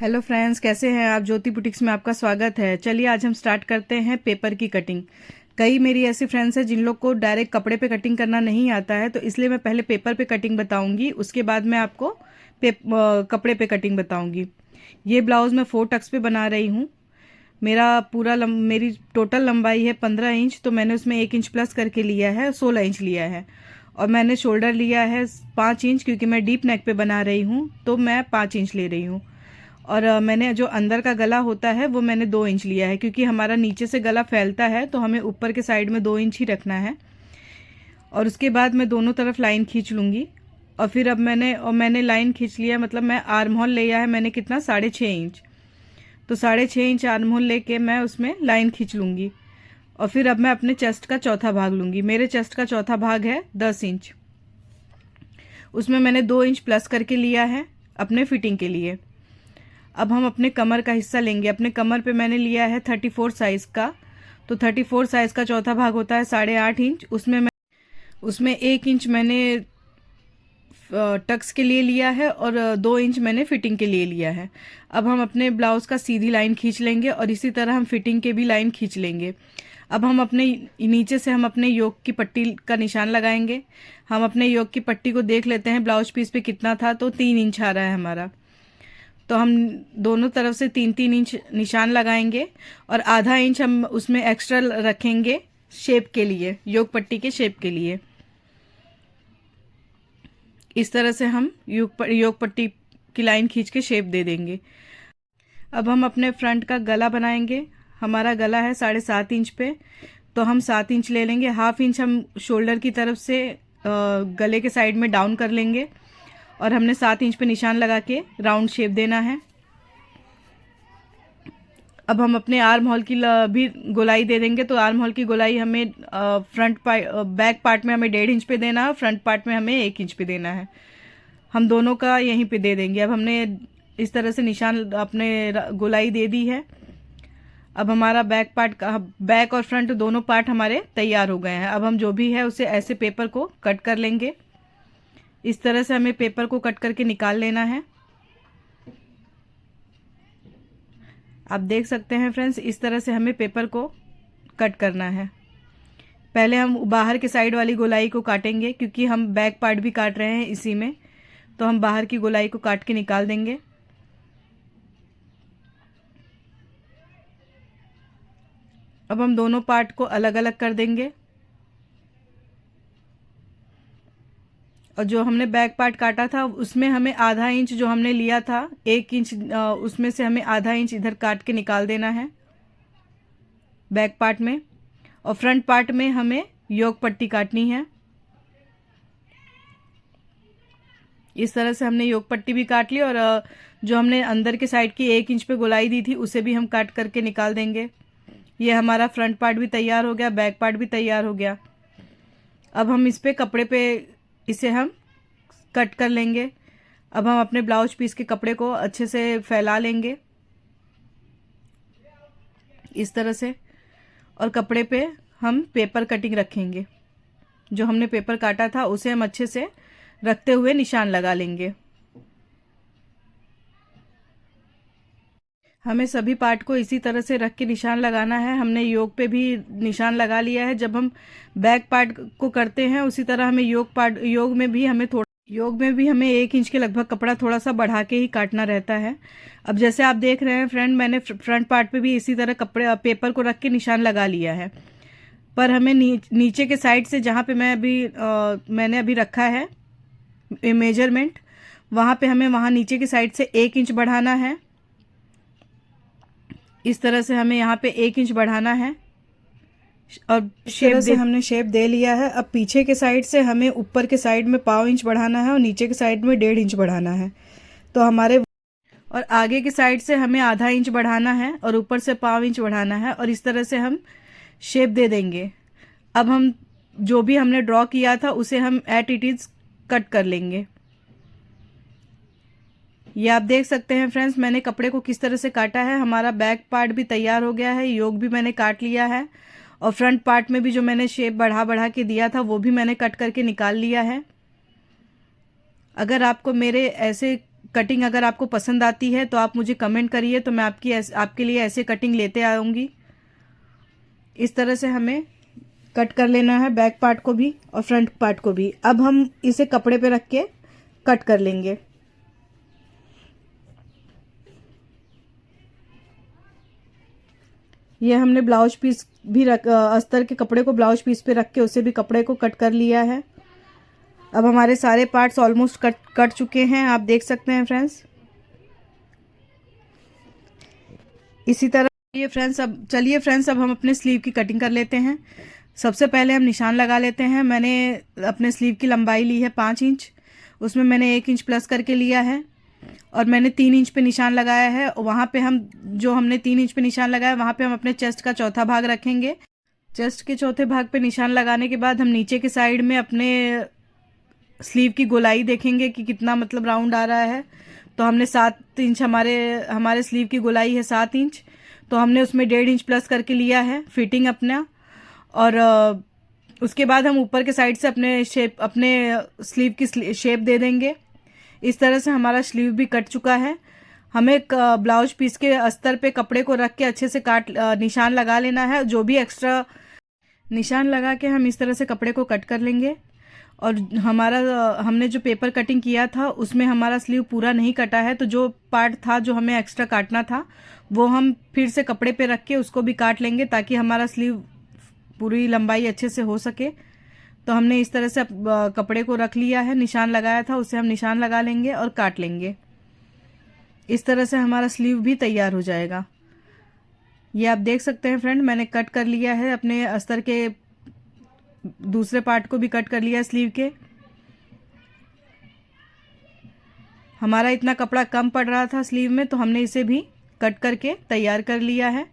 Hello friends, कैसे हैं आप। ज्योति बुटीक्स में आपका स्वागत है। चलिए आज हम स्टार्ट करते हैं पेपर की कटिंग। कई मेरी ऐसी फ्रेंड्स हैं जिन लोग को डायरेक्ट कपड़े पे कटिंग करना नहीं आता है, तो इसलिए मैं पहले पेपर पे कटिंग बताऊंगी, उसके बाद मैं आपको कपड़े पे कटिंग बताऊंगी। ये ब्लाउज़ मैं 4 टक्स पे बना रही हूँ। मेरी टोटल लंबाई है 15 इंच, तो मैंने उसमें 1 इंच प्लस करके लिया है, 16 इंच लिया है। और मैंने शोल्डर लिया है 5 इंच, क्योंकि मैं डीप नेक पे बना रही हूँ तो मैं 5 इंच ले रही हूँ। और मैंने जो अंदर का गला होता है वो मैंने 2 इंच लिया है, क्योंकि हमारा नीचे से गला फैलता है तो हमें ऊपर के साइड में 2 इंच ही रखना है। और उसके बाद मैं दोनों तरफ लाइन खींच लूँगी। और फिर अब मैंने लाइन खींच लिया, मतलब मैं आर्म होल लिया है मैंने कितना 6.5 इंच। तो 6.5 इंच आर्म होल लेके मैं उसमें लाइन खींच लूँगी। और फिर अब मैं अपने चेस्ट का चौथा भाग लूँगी। मेरे चेस्ट का चौथा भाग है 10 इंच। उसमें मैंने 2 इंच प्लस करके लिया है अपने फिटिंग के लिए। अब हम अपने कमर का हिस्सा लेंगे। अपने कमर पे मैंने लिया है 34 साइज़ का। तो 34 साइज़ का चौथा भाग होता है 8.5 इंच। उसमें 1 इंच मैंने टक्स के लिए लिया है और 2 इंच मैंने फिटिंग के लिए लिया है। अब हम अपने ब्लाउज़ का सीधी लाइन खींच लेंगे और इसी तरह हम फिटिंग के भी लाइन खींच लेंगे। अब हम अपने नीचे से हम अपने योक की पट्टी का निशान लगाएंगे। हम अपने योक की पट्टी को देख लेते हैं ब्लाउज पीस पे कितना था, तो 3 इंच आ रहा है हमारा। तो हम दोनों तरफ से 3-3 इंच निशान लगाएंगे और आधा इंच हम उसमें एक्स्ट्रा रखेंगे शेप के लिए, योग पट्टी के शेप के लिए। इस तरह से हम योग पट्टी की लाइन खींच के शेप दे देंगे। अब हम अपने फ्रंट का गला बनाएंगे। हमारा गला है 7.5 इंच पे, तो हम 7 इंच ले लेंगे। हाफ इंच हम शोल्डर की तरफ से गले के साइड में डाउन कर लेंगे और हमने 7 इंच पे निशान लगा के राउंड शेप देना है। अब हम अपने आर्म होल की भी गोलाई दे देंगे। तो आर्म होल की गोलाई हमें बैक पार्ट में हमें 1.5 इंच पे देना है, फ्रंट पार्ट में हमें 1 इंच पे देना है। हम दोनों का यहीं पे दे देंगे। अब हमने इस तरह से निशान अपने गोलाई दे दी है। अब हमारा बैक और फ्रंट दोनों पार्ट हमारे तैयार हो गए हैं। अब हम जो भी है उसे ऐसे पेपर को कट कर लेंगे। इस तरह से हमें पेपर को कट करके निकाल लेना है। आप देख सकते हैं फ्रेंड्स, इस तरह से हमें पेपर को कट करना है। पहले हम बाहर के साइड वाली गोलाई को काटेंगे, क्योंकि हम बैक पार्ट भी काट रहे हैं इसी में। तो हम बाहर की गोलाई को काट के निकाल देंगे। अब हम दोनों पार्ट को अलग अलग कर देंगे। और जो हमने बैक पार्ट काटा था उसमें हमें आधा इंच जो हमने लिया था 1 इंच, उसमें से हमें आधा इंच इधर काट के निकाल देना है बैक पार्ट में। और फ्रंट पार्ट में हमें योक पट्टी काटनी है। इस तरह से हमने योक पट्टी भी काट ली और जो हमने अंदर के साइड की 1 इंच पे गोलाई दी थी उसे भी हम काट करके निकाल देंगे। ये हमारा फ्रंट पार्ट भी तैयार हो गया, बैक पार्ट भी तैयार हो गया। अब हम इस पे कपड़े पे इसे हम कट कर लेंगे। अब हम अपने ब्लाउज पीस के कपड़े को अच्छे से फैला लेंगे इस तरह से। और कपड़े पे हम पेपर कटिंग रखेंगे। जो हमने पेपर काटा था उसे हम अच्छे से रखते हुए निशान लगा लेंगे। हमें सभी पार्ट को इसी तरह से रख के निशान लगाना है। हमने योक पे भी निशान लगा लिया है। जब हम बैक पार्ट को करते हैं उसी तरह हमें योग में भी हमें 1 इंच के लगभग कपड़ा थोड़ा सा बढ़ा के ही काटना रहता है। अब जैसे आप देख रहे हैं फ्रेंड, मैंने फ्रंट पार्ट पे भी इसी तरह पेपर को रख के निशान लगा लिया है। पर हमें नीचे के साइड से जहाँ पे मैंने अभी रखा है मेजरमेंट, वहाँ पे हमें वहाँ नीचे की साइड से 1 इंच बढ़ाना है। इस तरह से हमें यहाँ पे 1 इंच बढ़ाना है और हमने शेप दे लिया है। अब पीछे के साइड से हमें ऊपर के साइड में 1/4 इंच बढ़ाना है और नीचे के साइड में 1.5 इंच बढ़ाना है। तो और आगे की साइड से हमें आधा इंच बढ़ाना है और ऊपर से 1/4 इंच बढ़ाना है। और इस तरह से हम शेप दे देंगे। अब हम जो भी हमने ड्रॉ किया था उसे हम एट इट इज कट कर लेंगे। ये आप देख सकते हैं फ्रेंड्स, मैंने कपड़े को किस तरह से काटा है। हमारा बैक पार्ट भी तैयार हो गया है, योक भी मैंने काट लिया है और फ्रंट पार्ट में भी जो मैंने शेप बढ़ा बढ़ा के दिया था वो भी मैंने कट करके निकाल लिया है। अगर आपको मेरे ऐसे कटिंग अगर आपको पसंद आती है तो आप मुझे कमेंट करिए, तो मैं आपके लिए ऐसे कटिंग लेते आऊँगी। इस तरह से हमें कट कर लेना है बैक पार्ट को भी और फ्रंट पार्ट को भी। अब हम इसे कपड़े पे रख के कट कर लेंगे। ये हमने ब्लाउज पीस भी अस्तर के कपड़े को ब्लाउज पीस पे रख के उसे भी कपड़े को कट कर लिया है। अब हमारे सारे पार्ट्स ऑलमोस्ट कट चुके हैं, आप देख सकते हैं फ्रेंड्स। इसी तरह चलिए फ्रेंड्स अब हम अपने स्लीव की कटिंग कर लेते हैं। सबसे पहले हम निशान लगा लेते हैं। मैंने अपने स्लीव की लंबाई ली है 5 इंच, उसमें मैंने 1 इंच प्लस करके लिया है और मैंने 3 इंच पे निशान लगाया है। वहाँ पे हमने 3 इंच पे निशान लगाया, वहाँ पे हम अपने चेस्ट का चौथा भाग रखेंगे। चेस्ट के चौथे भाग पे निशान लगाने के बाद हम नीचे के साइड में अपने स्लीव की गोलाई देखेंगे कि कितना मतलब राउंड आ रहा है। तो हमने 7 इंच, हमारे स्लीव की गोलाई है 7 इंच, तो हमने उसमें 1.5 इंच प्लस करके लिया है फिटिंग अपना। और उसके बाद हम ऊपर के साइड से अपने स्लीव की शेप दे देंगे। इस तरह से हमारा स्लीव भी कट चुका है। हमें ब्लाउज पीस के अस्तर पे कपड़े को रख के अच्छे से निशान लगा लेना है। जो भी एक्स्ट्रा निशान लगा के हम इस तरह से कपड़े को कट कर लेंगे। और हमने जो पेपर कटिंग किया था उसमें हमारा स्लीव पूरा नहीं कटा है, तो जो पार्ट था जो हमें एक्स्ट्रा काटना था वो हम फिर से कपड़े पे रख के उसको भी काट लेंगे, ताकि हमारा स्लीव पूरी लंबाई अच्छे से हो सके। तो हमने इस तरह से कपड़े को रख लिया है, निशान लगाया था उसे हम निशान लगा लेंगे और काट लेंगे। इस तरह से हमारा स्लीव भी तैयार हो जाएगा। ये आप देख सकते हैं फ्रेंड, मैंने कट कर लिया है, अपने अस्तर के दूसरे पार्ट को भी कट कर लिया स्लीव के। हमारा इतना कपड़ा कम पड़ रहा था स्लीव में, तो हमने इसे भी कट करके तैयार कर लिया है।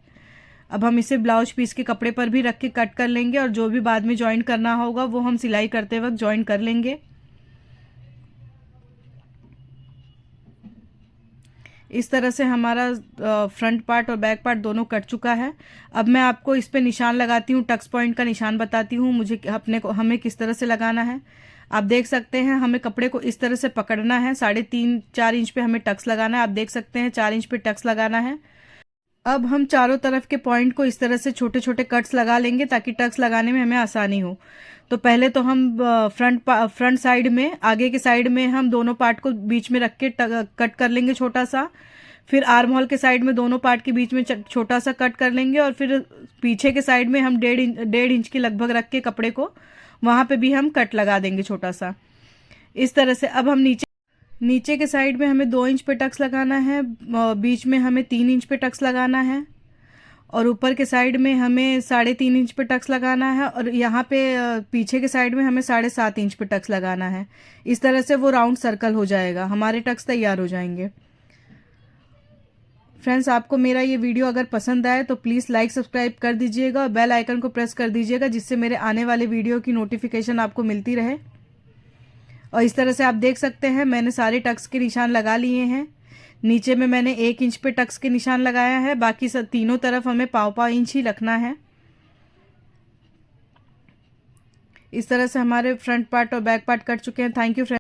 अब हम इसे ब्लाउज पीस के कपड़े पर भी रख के कट कर लेंगे और जो भी बाद में जॉइंट करना होगा वो हम सिलाई करते वक्त जॉइंट कर लेंगे। इस तरह से हमारा फ्रंट पार्ट और बैक पार्ट दोनों कट चुका है। अब मैं आपको इस पे निशान लगाती हूँ, टक्स पॉइंट का निशान बताती हूँ हमें किस तरह से लगाना है। आप देख सकते हैं हमें कपड़े को इस तरह से पकड़ना है, 3.5-4 इंच पे हमें टक्स लगाना है। आप देख सकते हैं 4 इंच पे टक्स लगाना है। अब हम चारों तरफ के पॉइंट को इस तरह से छोटे छोटे कट्स लगा लेंगे ताकि टक्स लगाने में हमें आसानी हो। तो पहले तो हम फ्रंट साइड में, आगे के साइड में हम दोनों पार्ट को बीच में रख के कट कर लेंगे छोटा सा। फिर आर्म होल के साइड में दोनों पार्ट के बीच में छोटा सा कट कर लेंगे और फिर पीछे के साइड में हम 1.5 इंच की लगभग रख के कपड़े को वहाँ पे भी हम कट लगा देंगे छोटा सा। इस तरह से अब हम नीचे के साइड में हमें 2 इंच पे टक्स लगाना है, बीच में हमें 3 इंच पे टक्स लगाना है और ऊपर के साइड में हमें 3.5 इंच पे टक्स लगाना है और यहाँ पे पीछे के साइड में हमें 7.5 इंच पे टक्स लगाना है। इस तरह से वो राउंड सर्कल हो जाएगा, हमारे टक्स तैयार हो जाएंगे। फ्रेंड्स, आपको मेरा ये वीडियो अगर पसंद आए तो प्लीज़ लाइक सब्सक्राइब कर दीजिएगा और बेल आइकन को प्रेस कर दीजिएगा, जिससे मेरे आने वाले वीडियो की नोटिफिकेशन आपको मिलती रहे। और इस तरह से आप देख सकते हैं मैंने सारे टक्स के निशान लगा लिए हैं। नीचे में मैंने 1 इंच पे टक्स के निशान लगाया है, बाकी सब तीनों तरफ हमें 1.5 इंच ही रखना है। इस तरह से हमारे फ्रंट पार्ट और बैक पार्ट कट चुके हैं। Thank you friends.